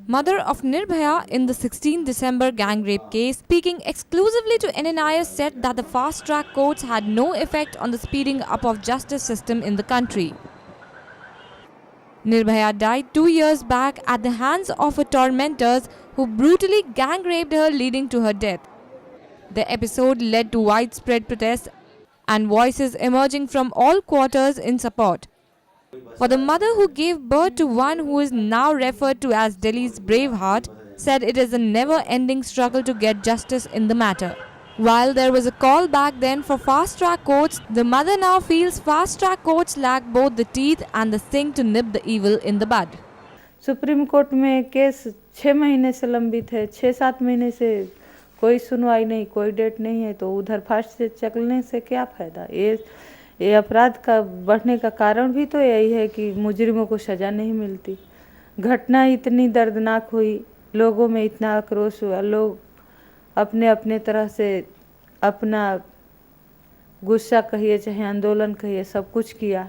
Mother of Nirbhaya in the 16 December gang rape case, speaking exclusively to NNIS, said that the fast-track courts had no effect on the speeding up of justice system in the country. Nirbhaya died 2 years back at the hands of her tormentors who brutally gang raped her, leading to her death. The episode led to widespread protests and voices emerging from all quarters in support. For the mother who gave birth to one who is now referred to as Delhi's Braveheart, said it is a never-ending struggle to get justice in the matter. While there was a call back then for fast-track courts, the mother now feels fast-track courts lack both the teeth and the sting to nip the evil in the bud. Supreme court में case 6 महीने से लंबित है, 6-7 महीने से कोई सुनवाई नहीं, कोई डेट नहीं है, तो उधर फास्ट से चलने से क्या फ़ायदा। ये अपराध का बढ़ने का कारण भी तो यही है कि मुजरिमों को सज़ा नहीं मिलती। घटना इतनी दर्दनाक हुई, लोगों में इतना आक्रोश हुआ, लोग अपने अपने तरह से अपना गुस्सा कहिए चाहे आंदोलन कहिए सब कुछ किया,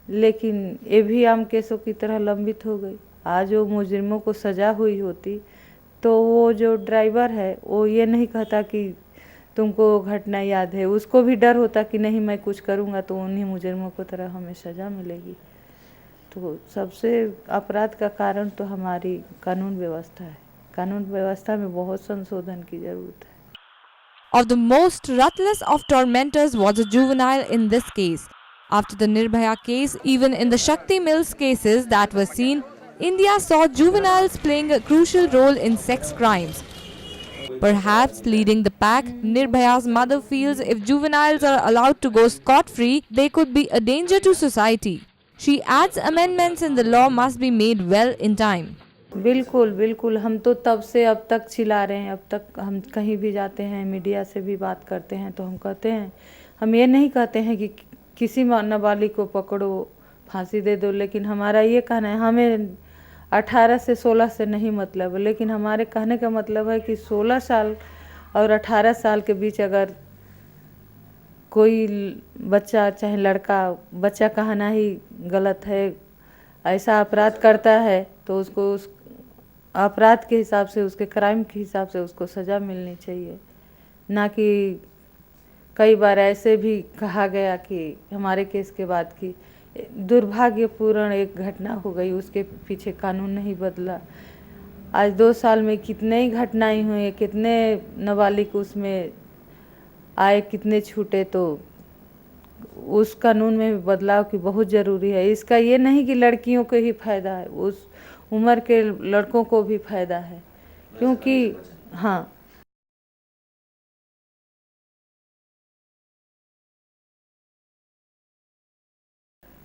लेकिन ये भी आम केसों की तरह लंबित हो गई। आज वो मुजरिमों को सज़ा हुई होती तो वो जो ड्राइवर है वो ये नहीं कहता कि तुमको घटना याद है, उसको भी डर होता कि नहीं मैं कुछ करूँगा तो उन्हीं मुजरिमों को तरह हमें सज़ा मिलेगी। तो सबसे अपराध का कारण तो हमारी कानून व्यवस्था है। कानून व्यवस्था में बहुत संशोधन की ज़रूरत है। Of the most ruthless of tormentors was a juvenile in this case. After the Nirbhaya case, even in the Shakti Mills cases that were seen, India saw juveniles playing a crucial role in sex crimes. Perhaps leading the pack, Nirbhaya's mother feels if juveniles are allowed to go scot-free, they could be a danger to society. She adds amendments in the law must be made well in time. बिल्कुल बिल्कुल, हम तो तब से अब तक चिल्ला रहे हैं। अब तक हम कहीं भी जाते हैं, मीडिया से भी बात करते हैं तो हम कहते हैं, हम ये नहीं कहते हैं कि किसी नाबालिग को पकड़ो फांसी दे दो, लेकिन हमारा ये कहना है हमें 18 से 16 से नहीं मतलब, लेकिन हमारे कहने का मतलब है कि 16 साल और 18 साल के बीच अगर कोई बच्चा चाहे लड़का, बच्चा कहना ही गलत है, ऐसा अपराध करता है तो उसको उस अपराध के हिसाब से, उसके क्राइम के हिसाब से उसको सज़ा मिलनी चाहिए। ना कि कई बार ऐसे भी कहा गया कि हमारे केस के बाद की दुर्भाग्यपूर्ण एक घटना हो गई, उसके पीछे कानून नहीं बदला। आज 2 साल में कितने ही घटनाएं हुई, कितने नाबालिग उसमें आए, कितने छूटे, तो उस कानून में बदलाव की बहुत ज़रूरी है। इसका ये नहीं कि लड़कियों को ही फ़ायदा है, उस उम्र के लड़कों को भी फ़ायदा है, क्योंकि हाँ,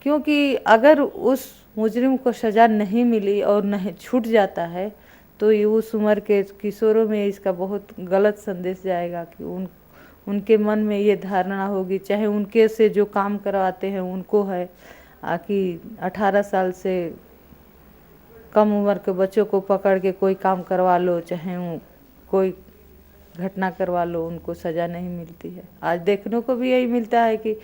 क्योंकि अगर उस मुजरिम को सज़ा नहीं मिली और नहीं छूट जाता है तो ये उस उम्र के किशोरों में इसका बहुत गलत संदेश जाएगा कि उनके मन में ये धारणा होगी, चाहे उनके से जो काम करवाते हैं उनको है कि 18 साल से कम उम्र के बच्चों को पकड़ के कोई काम करवा लो, चाहे कोई घटना करवा लो, उनको सज़ा नहीं मिलती है। आज देखने को भी यही मिलता है कि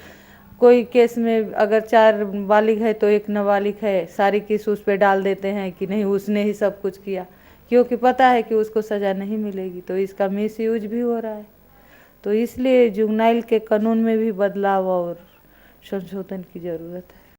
कोई केस में अगर 4 बालिग है तो एक नाबालिग है, सारी केस उस पर डाल देते हैं कि नहीं उसने ही सब कुछ किया, क्योंकि पता है कि उसको सज़ा नहीं मिलेगी। तो इसका मिसयूज भी हो रहा है। तो इसलिए जुवेनाइल के कानून में भी बदलाव और संशोधन की ज़रूरत है।